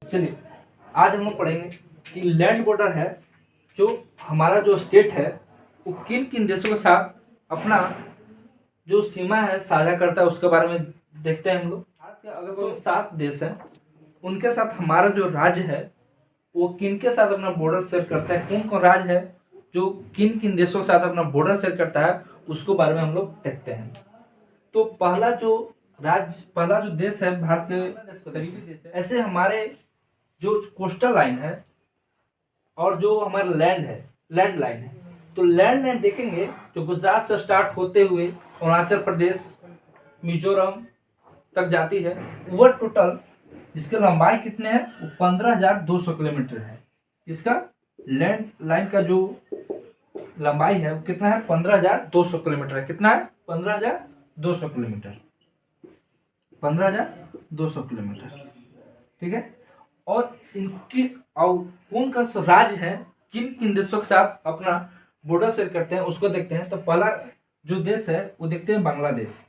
चलिए आज हम लोग पढ़ेंगे कि लैंड बॉर्डर है जो हमारा जो स्टेट है वो किन किन देशों के साथ अपना जो सीमा है साझा करता है उसके बारे में देखते हैं हम लोग। भारत के अगर कोई 7 देश हैं उनके साथ हमारा जो राज्य है वो किन के साथ अपना बॉर्डर शेयर करता है, कौन कौन राज्य है जो किन किन देशों के साथ अपना बॉर्डर शेयर करता है उसको बारे में हम लोग देखते हैं। तो पहला जो देश है भारत के करीबी देश है। ऐसे हमारे जो कोस्टल लाइन है और जो हमारा लैंड लाइन है, तो लैंड लाइन देखेंगे जो गुजरात से स्टार्ट होते हुए अरुणाचल प्रदेश, मिजोरम तक जाती है। वह टोटल जिसकी लंबाई कितने हैं वो 15,200 किलोमीटर है। इसका लैंड लाइन का जो लंबाई है वो कितना है 15,200 किलोमीटर है। कितना है 15,200 किलोमीटर, 15,200 किलोमीटर। ठीक है। और इनकी कौन का राज्य है किन किन देशों के साथ अपना बॉर्डर शेयर करते हैं उसको देखते हैं। तो पहला जो देश है वो देखते हैं बांग्लादेश।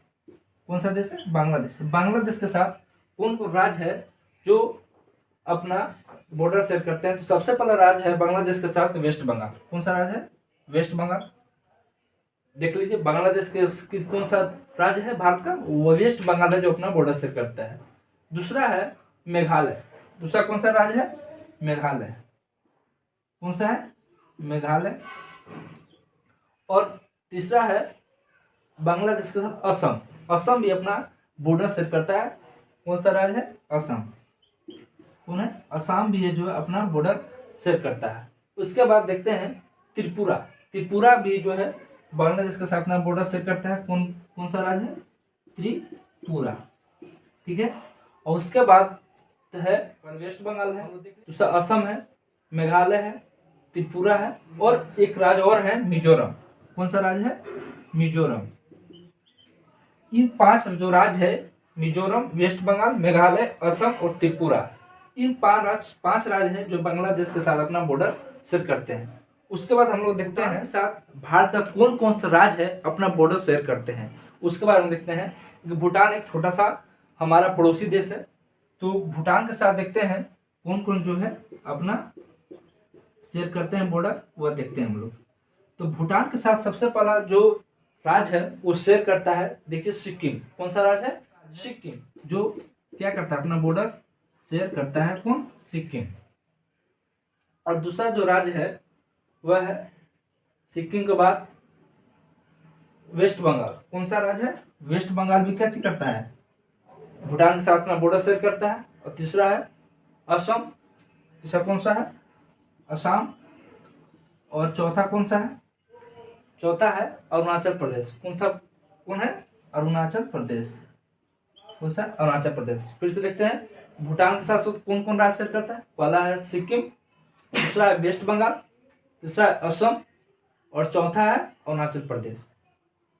कौन सा देश है? बांग्लादेश। बांग्लादेश के साथ कौन कौन राज्य है जो अपना बॉर्डर शेयर करते हैं? तो सबसे पहला राज्य है बांग्लादेश के साथ वेस्ट बंगाल। कौन सा राज्य है? वेस्ट बंगाल। देख लीजिए बांग्लादेश के कौन सा राज्य है भारत का? वो वेस्ट बंगाल है जो अपना बॉर्डर शेयर करता है। दूसरा है मेघालय। दूसरा कौन सा राज्य है? मेघालय। कौन सा है? मेघालय। और तीसरा है बांग्लादेश के साथ असम। असम भी अपना बॉर्डर शेयर करता है। कौन सा राज्य है? असम। कौन है? असम भी है जो अपना बॉर्डर शेयर करता है। उसके बाद देखते हैं त्रिपुरा। त्रिपुरा भी जो है बांग्लादेश के साथ अपना बॉर्डर शेयर करता है। कौन कौन सा राज्य है? त्रिपुरा। ठीक है। और उसके बाद है वेस्ट बंगाल है, दूसरा असम है, मेघालय है, त्रिपुरा है और एक राज्य और है मिजोरम। कौन सा राज्य है? मिजोरम। इन 5 जो राज्य है मिजोरम, वेस्ट बंगाल, मेघालय, असम और त्रिपुरा, इन 5 राज्य हैं जो बांग्लादेश के साथ अपना बॉर्डर शेयर करते हैं। उसके बाद हम लोग देखते हैं साथ भारत का कौन कौन सा राज्य है अपना बॉर्डर शेयर करते हैं उसके बारे में देखते हैं। भूटान एक छोटा सा हमारा पड़ोसी देश है, तो भूटान के साथ देखते हैं कौन कौन जो है अपना शेयर करते हैं बॉर्डर, वह देखते हैं हम लोग। तो भूटान के साथ सबसे पहला जो राज्य है वो शेयर करता है, देखिए सिक्किम। कौन सा राज्य है? सिक्किम। जो क्या करता है अपना बॉर्डर शेयर करता है। कौन? सिक्किम। और दूसरा जो राज्य है वह है सिक्किम के बाद वेस्ट बंगाल। कौन सा राज्य है? वेस्ट बंगाल भी क्या करता है? भूटान के साथ अपना बॉर्डर शेयर करता है। और तीसरा है असम। तीसरा कौन सा है? असम। और चौथा कौन सा है? चौथा है अरुणाचल प्रदेश। कौन है? अरुणाचल प्रदेश। कौन सा? अरुणाचल प्रदेश। फिर से देखते हैं भूटान के साथ कौन कौन राज्य शेयर करता है। पहला है सिक्किम, दूसरा है वेस्ट बंगाल, तीसरा है असम और चौथा है अरुणाचल प्रदेश।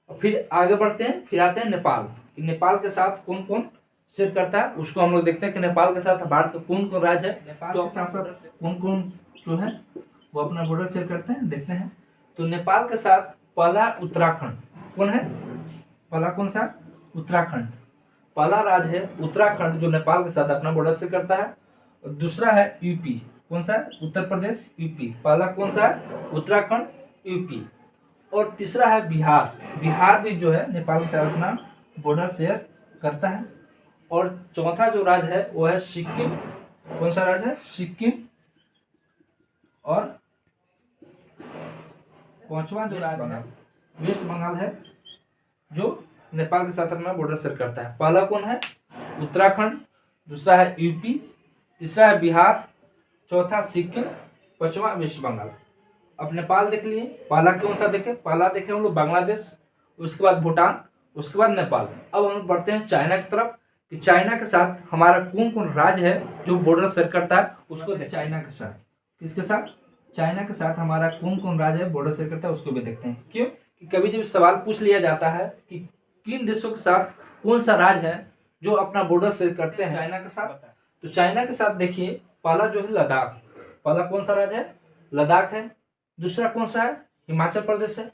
और फिर आगे बढ़ते हैं, फिर आते हैं नेपाल। नेपाल के साथ कौन कौन शेयर करता है उसको हम लोग देखते हैं कि नेपाल के साथ भारत का कौन कौन राज्य है, नेपाल के साथ साथ कौन कौन जो है वो अपना बॉर्डर शेयर करते हैं, देखते हैं। तो नेपाल के साथ पहला उत्तराखंड। कौन है? पहला कौन सा? उत्तराखंड। पहला राज्य है उत्तराखंड जो नेपाल के साथ अपना बॉर्डर शेयर करता है। और दूसरा है यूपी। कौन सा? उत्तर प्रदेश, यूपी। पहला कौन सा है? उत्तराखंड, यूपी। और तीसरा है बिहार। बिहार भी जो है नेपाल के साथ अपना बॉर्डर शेयर करता है। और चौथा जो राज्य है वो है सिक्किम। कौन सा राज्य है? सिक्किम। और पांचवा जो राज्य है वेस्ट बंगाल है जो नेपाल के साथ अपना बॉर्डर शेयर करता है। पहला कौन है? उत्तराखंड, दूसरा है यूपी, तीसरा है बिहार, चौथा सिक्किम, पांचवा वेस्ट बंगाल। अब नेपाल देख लिए। पहला कौन सा देखे? पहला देखे हम लोग बांग्लादेश, उसके बाद भूटान, उसके बाद नेपाल। अब हम बढ़ते हैं चाइना की तरफ कि चाइना के साथ हमारा कौन कौन राज्य है जो बॉर्डर शेयर करता है उसको चाइना के साथ। किसके साथ? चाइना के साथ हमारा कौन कौन राज्य है बॉर्डर शेयर करता है उसको भी देखते हैं। क्यों कि कभी जब सवाल पूछ लिया जाता है कि किन देशों के साथ कौन सा राज्य है जो अपना बॉर्डर शेयर करते हैं चाइना के साथ, तो चाइना के साथ देखिए पहला जो है लद्दाख। पहला कौन सा राज्य है? लद्दाख है। दूसरा कौन सा है? हिमाचल प्रदेश है।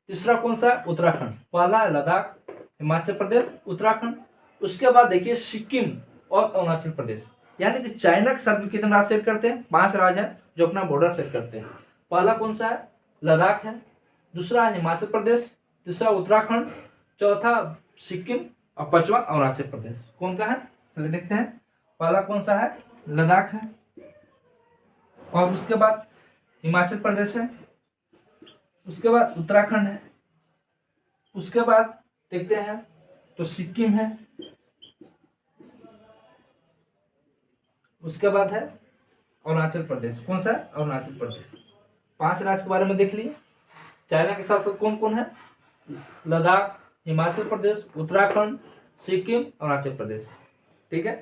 तीसरा कौन सा? उत्तराखंड। पहला है लद्दाख, हिमाचल प्रदेश, उत्तराखंड। उसके बाद देखिए सिक्किम और अरुणाचल प्रदेश। यानी कि चाइना के साथ भी कितने राज्य शेयर करते हैं? 5 राज्य हैं जो अपना बॉर्डर शेयर करते हैं। पहला कौन सा है? लद्दाख है, दूसरा है हिमाचल प्रदेश, तीसरा उत्तराखंड, चौथा सिक्किम और पांचवा अरुणाचल प्रदेश। कौन का है? चलिए देखते हैं। पहला कौन सा है? लद्दाख है, और उसके बाद हिमाचल प्रदेश है, उसके बाद उत्तराखंड है, उसके बाद देखते हैं तो सिक्किम है, उसके बाद है अरुणाचल प्रदेश। कौन सा है? अरुणाचल प्रदेश। 5 राज्य के बारे में देख लिए। चाइना के साथ साथ कौन कौन है? लद्दाख, हिमाचल प्रदेश, उत्तराखंड, सिक्किम, अरुणाचल प्रदेश। ठीक है।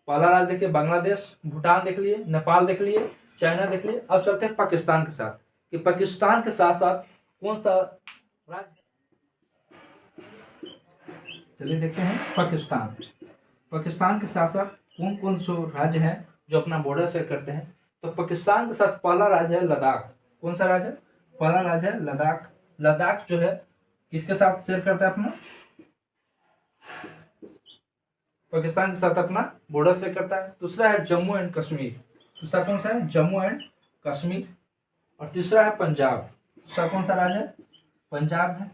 पहला राज्य देखिए बांग्लादेश, भूटान देख लिए, नेपाल देख लिए, चाइना देख लिए। अब चलते हैं पाकिस्तान के साथ, कि पाकिस्तान के साथ साथ कौन सा राज्य। चलिए देखते हैं पाकिस्तान। पाकिस्तान के साथ साथ कौन कौन से राज्य हैं जो अपना बॉर्डर शेयर करते हैं? तो पाकिस्तान के साथ पहला राज्य है लद्दाख। कौन सा राज्य है? पहला राज्य है लद्दाख। लद्दाख जो है किसके साथ शेयर करता है अपना? पाकिस्तान के साथ अपना बॉर्डर शेयर करता है। दूसरा है जम्मू एंड कश्मीर। दूसरा कौन सा है? जम्मू एंड कश्मीर। और तीसरा है पंजाब। दूसरा कौन सा राज्य है? पंजाब है।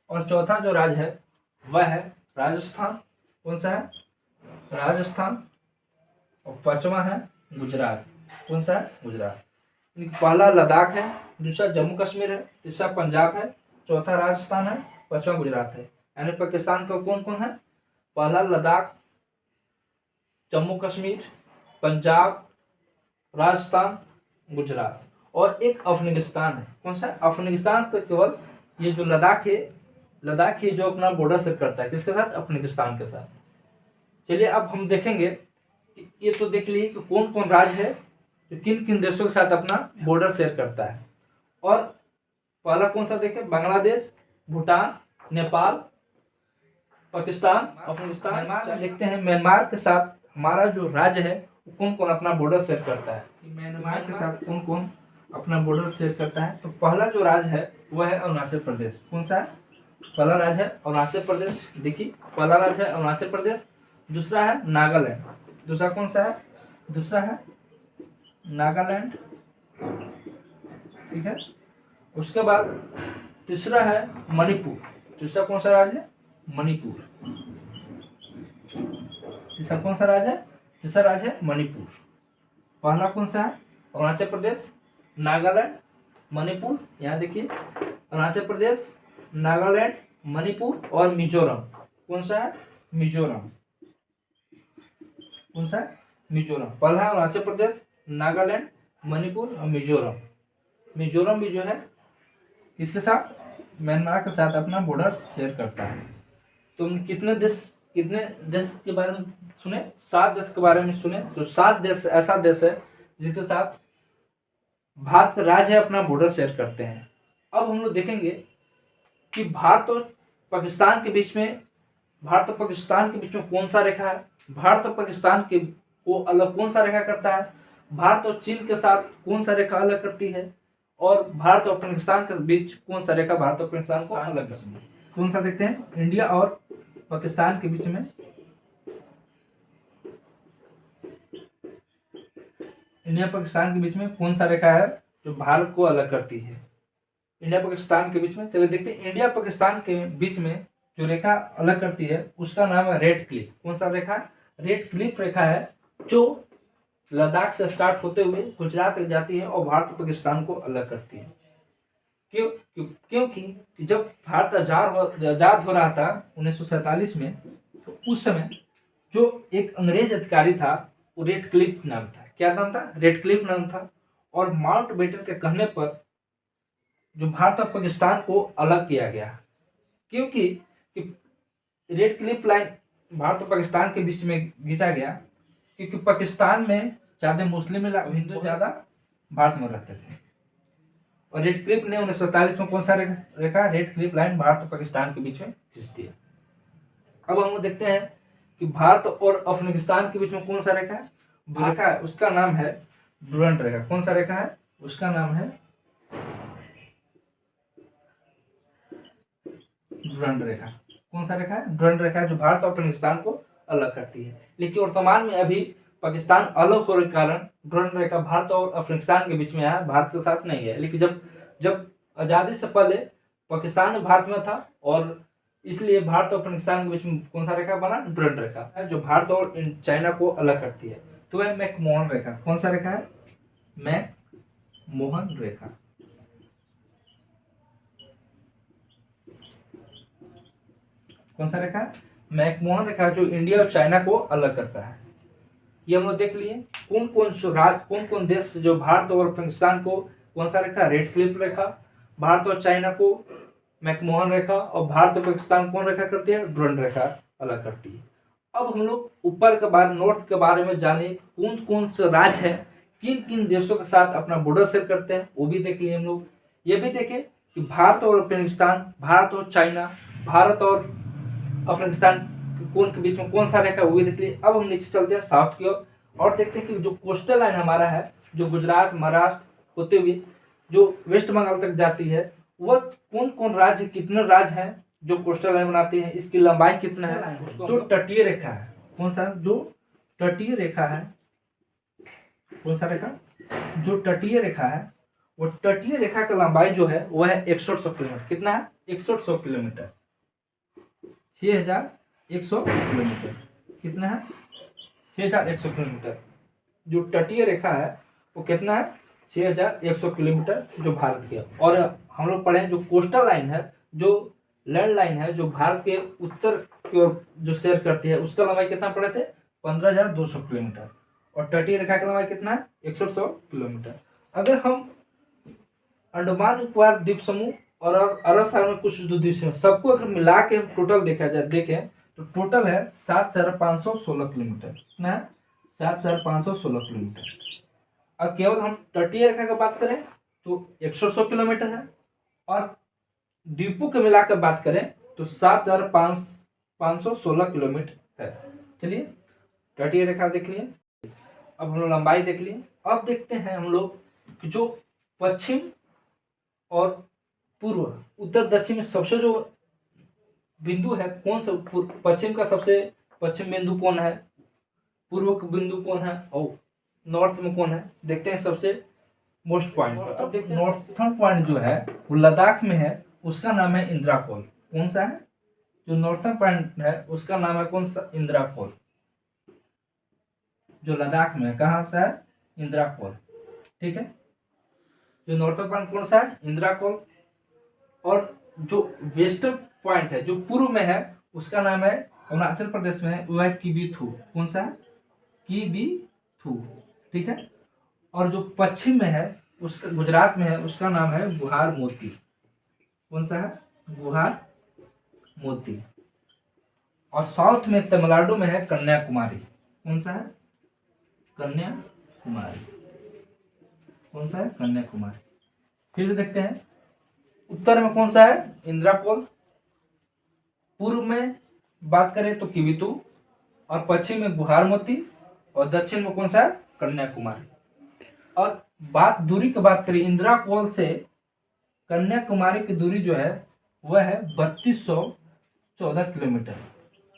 और चौथा जो राज्य है वह है राजस्थान। कौन सा है? राजस्थान। और पांचवा है गुजरात। कौन सा है? गुजरात। पहला लद्दाख है, दूसरा जम्मू कश्मीर है, तीसरा पंजाब है, चौथा राजस्थान है, पांचवा गुजरात है। यानी पाकिस्तान का कौन कौन है? पहला लद्दाख, जम्मू कश्मीर, पंजाब, राजस्थान, गुजरात। और एक अफगानिस्तान है। कौन सा? अफगानिस्तान तो केवल ये जो लद्दाख है, लद्दाख ही जो अपना बॉर्डर शेयर करता है किसके साथ? अफगानिस्तान के साथ। चलिए अब हम देखेंगे कि ये तो देख लिए कि कौन कौन राज्य है जो किन किन देशों के साथ अपना बॉर्डर शेयर करता है। और पहला कौन सा देखें? बांग्लादेश, भूटान, नेपाल, पाकिस्तान, अफगानिस्तान। म्यांमार में देखते हैं म्यांमार के साथ हमारा जो राज्य है कौन कौन अपना बॉर्डर शेयर करता है। म्यांमार के साथ कौन कौन अपना बॉर्डर शेयर करता है? तो पहला जो राज्य है वह है अरुणाचल प्रदेश। कौन सा है? पहला राज्य है अरुणाचल प्रदेश। देखिए पहला राज्य है अरुणाचल प्रदेश, दूसरा है नागालैंड। दूसरा कौन सा है? दूसरा है नागालैंड। ठीक है। उसके बाद तीसरा है मणिपुर। तीसरा कौन सा राज्य है? मणिपुर। तीसरा कौन सा राज्य है? तीसरा राज्य है मणिपुर। पहला कौन सा है? अरुणाचल प्रदेश, नागालैंड, मणिपुर। यहाँ देखिए अरुणाचल प्रदेश, नागालैंड, मणिपुर और मिजोरम। कौन सा है? मिजोरम। कौन सा है? मिजोरम। पहला अरुणाचल प्रदेश, नागालैंड, मणिपुर और मिजोरम। मिजोरम भी जो है इसके साथ म्यांमार के साथ अपना बॉर्डर शेयर करता है। तो कितने देश के बारे में सुने? 7 देश के बारे में सुने। तो 7 देश ऐसा देश है जिसके साथ भारत राज्य अपना बॉर्डर शेयर करते हैं। अब हम लोग देखेंगे कि भारत और पाकिस्तान के बीच में कौन सा रेखा है? भारत और पाकिस्तान के को अलग कौन सा रेखा करता है? भारत और चीन के साथ कौन सा रेखा अलग करती है? और भारत और पाकिस्तान के बीच कौन सा रेखा भारत और पाकिस्तान को अलग करती है? कौन सा देखते हैं? इंडिया और पाकिस्तान के बीच में, इंडिया पाकिस्तान के बीच में कौन सा रेखा है जो भारत को अलग करती है? इंडिया पाकिस्तान के बीच में चलिए देखते हैं। इंडिया पाकिस्तान के बीच में जो रेखा अलग करती है उसका नाम है रेड क्लिफ। कौन सा रेखा? रेड क्लिफ रेखा है जो लद्दाख से स्टार्ट होते हुए गुजरात तक जाती है और भारत और पाकिस्तान को अलग करती है। क्योंकि जब भारत आजाद हो रहा था 1947 में, तो उस समय जो एक अंग्रेज अधिकारी था वो रेड क्लिफ नाम था। क्या नाम था? रेड क्लिफ नाम था। और माउंटबेटन के कहने पर जो भारत और पाकिस्तान को अलग किया गया, क्योंकि रेड क्लिफ लाइन भारत और पाकिस्तान के बीच में खींचा गया क्योंकि पाकिस्तान में ज़्यादा मुस्लिम हिंदू ज़्यादा भारत में रहते थे। और रेड क्लिफ ने 1947 में कौन सा रेखा? रेड क्लिफ लाइन भारत और पाकिस्तान के बीच में खींच दिया। अब हम लोग देखते हैं कि भारत और अफगानिस्तान के बीच में कौन सा रेखा है? रेखा है उसका नाम है डुरंट रेखा। कौन सा रेखा है? उसका नाम है डुरंट रेखा। कौन सा रेखा है? डुरंट रेखा है जो भारत और अफगानिस्तान को अलग करती है। लेकिन वर्तमान में अभी पाकिस्तान अलग होने के कारण ड्रोन रेखा भारत और अफगानिस्तान के बीच में है, भारत के साथ नहीं है। लेकिन जब जब आज़ादी से पहले पाकिस्तान भारत में था और इसलिए भारत और अफगानिस्तान के बीच में कौन सा रेखा बना, ड्रोन रेखा है, जो भारत और चाइना को अलग करती है। तो वह मैकमोहन रेखा, कौन सा रेखा है, मैकमोहन रेखा। कौन सा रेखा, मैकमोहन रेखा, जो इंडिया और चाइना को अलग करता है। ये हम लोग देख लिए कौन कौन देश जो भारत और पाकिस्तान को कौन सा रेखा, रेड क्लिफ रेखा, भारत और चाइना को मैकमोहन रेखा, और भारत और पाकिस्तान कौन रेखा करती है, ड्रोन रेखा अलग करती है। अब हम लोग ऊपर के बारे, नॉर्थ के बारे में जाने, कौन कौन से राज्य हैं, किन किन देशों के साथ अपना बॉर्डर शेयर करते हैं, वो भी देख लिए हम लोग। ये भी देखें कि भारत और अफगानिस्तान, भारत और चाइना, भारत और अफगानिस्तान कौन के बीच में कौन सा रेखा, वो भी देख लिए। अब हम नीचे चलते हैं साउथ की ओर और देखते हैं कि जो कोस्टल लाइन हमारा है, जो गुजरात महाराष्ट्र होते हुए जो वेस्ट बंगाल तक जाती है, वह कौन कौन राज्य, कितने राज्य हैं जो कोस्टल लाइन बनाते हैं, इसकी लंबाई कितना है। जो तटीय रेखा है, कौन सा, जो तटीय रेखा है, कौन सा रेखा, जो तटीय रेखा है, वो तटीय रेखा की लंबाई जो है वह है 6100 किलोमीटर। कितना है, 6100 किलोमीटर, 6100 किलोमीटर। कितना है, 6100 किलोमीटर। जो तटीय रेखा है वो कितना है, 6100 किलोमीटर, जो भारत की है। और हम लोग पढ़े जो कोस्टल लाइन है, जो लैंड लाइन है, जो भारत के उत्तर की ओर जो शेयर करती है, उसका लंबाई कितना पढ़े थे, 15200 किलोमीटर। और तटीय रेखा का लंबाई कितना है, 6100 किलोमीटर। अगर हम अंडमान निकोबार द्वीप समूह और अरब सागर में कुछ जो द्वीप समूह, सबको अगर मिला के टोटल देखा जाए, देखें तो टोटल है 7516 किलोमीटर। कितना है, 7516 किलोमीटर। अब केवल हम तटीय रेखा की बात करें तो 100 किलोमीटर है, और द्वीपों के मिलाकर बात करें तो 7516 किलोमीटर है। चलिए तटीय रेखा देख लिए, अब हम लोग लंबाई देख लिए। अब देखते हैं हम लोग कि जो पश्चिम और पूर्व, उत्तर दक्षिण में सबसे जो बिंदु है, कौन सा, पश्चिम का सबसे पश्चिम बिंदु कौन है, पूर्व का बिंदु कौन है, और नॉर्थ में कौन है, देखते हैं सबसे मोस्ट पॉइंट। अब देखते हैं नॉर्थर्न पॉइंट जो है वो लद्दाख में है, उसका नाम है इंद्राकोल। कौन सा है, जो नॉर्थर्न पॉइंट है उसका नाम है कौन सा, इंद्राकोल, जो लद्दाख में है। कहाँ सा है, इंद्राकोल। ठीक है, जो नॉर्थर्न पॉइंट कौन सा है, इंद्राकोल। और जो वेस्टर्न पॉइंट है, जो पूर्व में है, उसका नाम है, अरुणाचल प्रदेश में है, वो है किबीथू। कौन सा है, किबीथू। ठीक है, और जो पश्चिम में है, उसका गुजरात में है, उसका नाम है गुहार मोती। कौन सा है, गुहार मोती। और साउथ में तमिलनाडु में है कन्याकुमारी। कौन सा है, कन्याकुमारी। कौन सा है, कन्याकुमारी। फिर से देखते हैं, उत्तर में कौन सा है, इंद्राकोल। पूर्व में बात करें तो किबीथू, और पश्चिम में गुहार मोती, और दक्षिण में कौन सा है, कन्याकुमारी। और बात दूरी की बात करें, इंद्राकोल से कन्याकुमारी की दूरी जो है वह है 3214 किलोमीटर,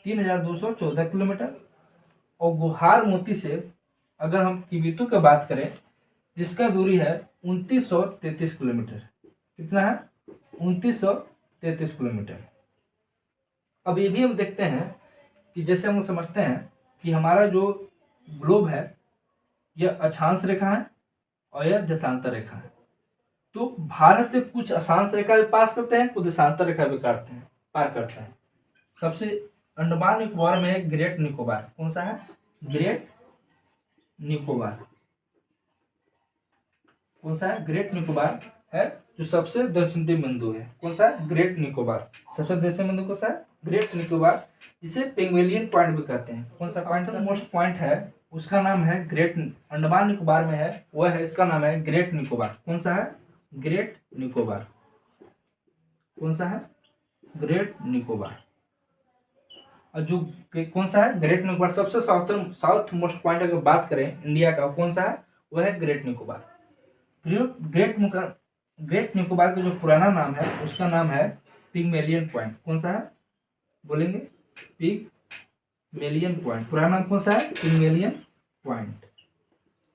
3214 किलोमीटर। और गुहार मोती से अगर हम किबीथू की बात करें, जिसका दूरी है 2933 किलोमीटर। कितना है, 2933 किलोमीटर। अब ये भी हम देखते हैं कि जैसे हम समझते हैं कि हमारा जो ग्लोब है यह अक्षांश रेखा है और यह देशांतर रेखा है। तो भारत से कुछ अक्षांश रेखा भी पास करते हैं, कुछ देशांतर रेखा भी पार करते हैं। सबसे अंडमान निकोबार में है ग्रेट निकोबार। कौन सा है, ग्रेट निकोबार। कौन सा है, ग्रेट निकोबार है, जो सबसे दक्षिणी बिंदु है। कौन सा है, ग्रेट निकोबार। सबसे दक्षिणी बिंदु कौन सा है, ग्रेट निकोबार, जिसे पेंगुलियन पॉइंट भी कहते हैं। कौन सा पॉइंट, मोस्ट पॉइंट है, उसका नाम है ग्रेट, अंडमान निकोबार में है, वह है, इसका नाम है ग्रेट निकोबार। कौन सा है, ग्रेट निकोबार। कौन सा है, ग्रेट निकोबार। और जो कौन सा है, ग्रेट निकोबार, सबसे साउथ मोस्ट पॉइंट अगर बात करें इंडिया का, कौन सा है, वह है ग्रेट निकोबार। ग्रेट निकोबार का जो पुराना नाम है उसका नाम है पिग्मेलियन पॉइंट। कौन सा है, बोलेंगे, पिग्मेलियन पॉइंट। पूरा नाम कौन सा है? Pygmalion point.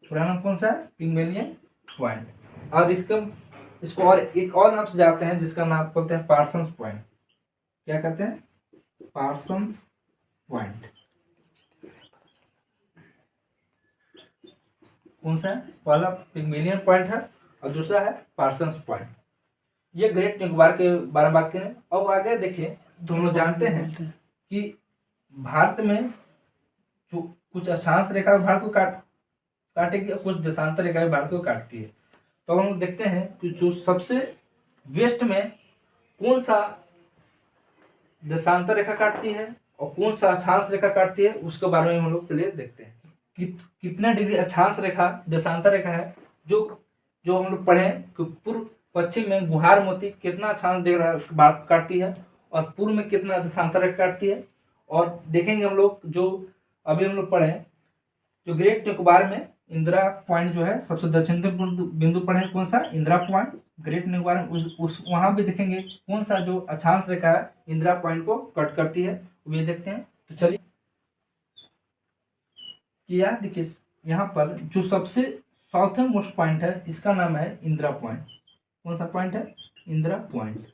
पूरा नाम कौन सा है? Pygmalion point. और इसको और एक और नाम से जानते हैं जिसका नाम बोलते हैं पार्सन्स पॉइंट। क्या कहते हैं? Parsons point. कौन सा है? पहला पिग्मेलियन पॉइंट है और दूसरा है पार्सन्स पॉइंट। ये ग्रेट निकोबार के बारे में बात करें। अब आगे देखिए, तो हम लोग जानते हैं कि भारत में जो कुछ अक्षांश रेखा भारत को काटेगी और कुछ देशांतर रेखा भारत को काटती है। तो हम लोग देखते हैं कि जो सबसे वेस्ट में कौन सा देशांतर रेखा काटती है और कौन सा अक्षांश रेखा काटती है, उसके बारे में हम लोग चलिए देखते हैं कि कितना डिग्री अक्षांश रेखा देशांतर रेखा है। जो हम लोग पढ़े कि पूर्व पश्चिम में गुहार मोती कितना अक्षांश रेखा काटती है और पूर्व में कितना देशांतर रेखा काटती है। और देखेंगे हम लोग जो अभी हम लोग पढ़े जो ग्रेट निकोबार में इंदिरा पॉइंट जो है सबसे दक्षिणतम बिंदु पढ़े, कौन सा? इंदिरा पॉइंट। ग्रेट निकोबार में उस वहां भी देखेंगे कौन सा जो अक्षांश रेखा है इंदिरा पॉइंट को कट करती है, वो ये देखते हैं। तो चलिए कि यार देखिए, यहाँ पर जो सबसे साउथर्न मोस्ट पॉइंट है इसका नाम है इंदिरा पॉइंट। कौन सा पॉइंट है? इंदिरा पॉइंट।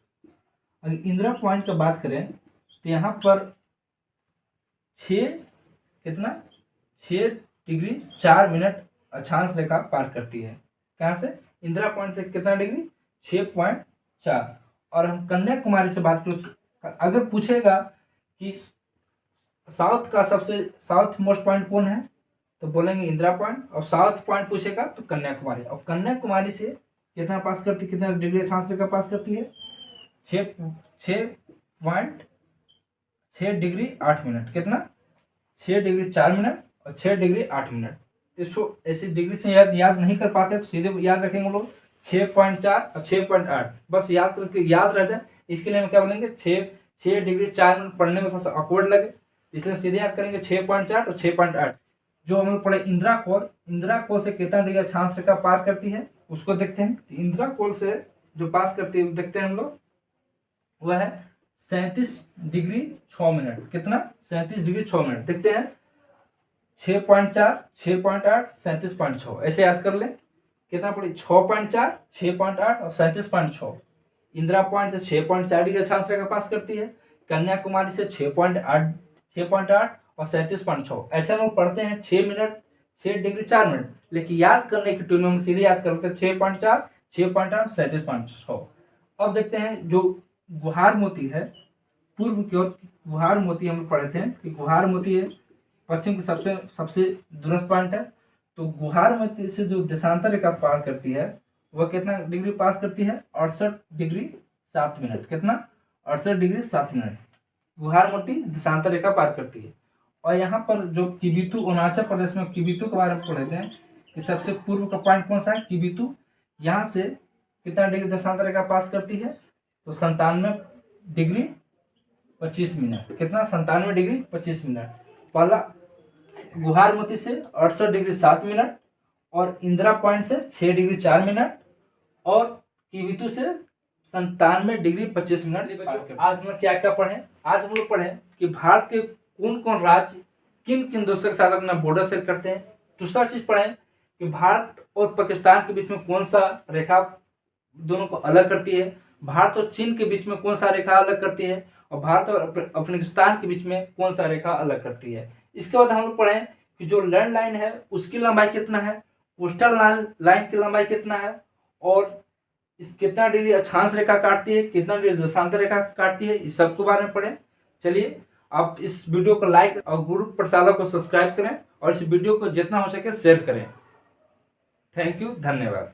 अगर इंदिरा पॉइंट की बात करें तो यहाँ पर 6 डिग्री 4 मिनट अक्षांश रेखा पार करती है। कहाँ से? इंदिरा पॉइंट से कितना डिग्री? 6.4। और हम कन्याकुमारी से बात करें, अगर पूछेगा कि साउथ मोस्ट पॉइंट कौन है तो बोलेंगे इंदिरा पॉइंट, और साउथ पॉइंट पूछेगा तो कन्याकुमारी। और कन्याकुमारी से कितना पास करती, कितना डिग्री अक्षांश रेखा पास करती है? 6 डिग्री 8 मिनट। कितना? 6 डिग्री 4 मिनट और 6 डिग्री 8 मिनट। इसको ऐसे डिग्री से याद नहीं कर पाते तो सीधे याद रखेंगे हम लोग 6.4 और 6.8, बस याद करके याद रह जाए। इसके लिए हम क्या बोलेंगे? 6 डिग्री 4 मिनट पढ़ने में थोड़ा सा ऑकवर्ड लगे, इसलिए सीधे याद करेंगे 6.4 और 6.8। जो हम लोग पढ़े इंदिरा कोल से कितना डिग्री अक्षांश रेखा पार करती है उसको देखते हैं। इंदिरा कोल से जो पास करती है देखते हैं हम लोग, वह है 37 डिग्री 6 मिनट। कितना? 37 डिग्री 6 मिनट। देखते हैं 6.4, 6.8, 37.6, ऐसे याद कर ले। कितना पड़ी? 6.4, 6.8 और 37.6। इंदिरा पॉइंट से 6.4 डिग्री अक्षांश रेखा पास करती है, कन्याकुमारी से 6.8 और 37.6। ऐसे हम लोग पढ़ते हैं 6 डिग्री 4 मिनट, लेकिन याद करने की टूल में हम सीधे याद कर लेते हैं 6.4, 6.8, 37.6। अब देखते हैं जो गुहार मोती है, पूर्व की ओर गुहार मोती हम लोग पढ़े थे कि गुहार मोती है पश्चिम की सबसे दूरस्थ पॉइंट है। तो गुहार मोती से जो देशांतर रेखा पार करती है वह कितना डिग्री पास करती है? 68 डिग्री 7 मिनट। कितना? 68 डिग्री 7 मिनट गुहार मोती देशांतर रेखा पार करती है। और यहाँ पर जो किबिथु अरुणाचल प्रदेश में किबिथु के बारे में पढ़े थे कि सबसे पूर्व का पॉइंट कौन सा है? किबिथु। यहाँ से कितना डिग्री देशांतर रेखा पास करती है? तो 97 डिग्री 25 मिनट। कितना? 97 डिग्री 25 मिनट। पहला गुहार मोती से 68 डिग्री 7 मिनट और इंदिरा पॉइंट से 6 डिग्री 4 मिनट और किबिथु से 97 डिग्री 25 मिनट। आज हम लोग क्या क्या पढ़े? आज हम लोग पढ़े कि भारत के कौन कौन राज्य किन किन देशों के साथ अपना बॉर्डर शेयर करते हैं। दूसरा चीज पढ़े कि भारत और पाकिस्तान के बीच में कौन सा रेखा दोनों को अलग करती है, भारत और चीन के बीच में कौन सा रेखा अलग करती है, और भारत और अफगानिस्तान के बीच में कौन सा रेखा अलग करती है। इसके बाद हम लोग पढ़े कि जो लैंड लाइन है उसकी लंबाई कितना है, कोस्टल लाइन की लंबाई कितना है, और इस कितना डिग्री अक्षांश रेखा काटती है, कितना डिग्री देशांतर रेखा काटती है, इस सब के बारे में पढ़े। चलिए आप इस वीडियो को लाइक और गुरु प्रसाद को सब्सक्राइब करें और इस वीडियो को जितना हो सके शेयर करें। थैंक यू, धन्यवाद।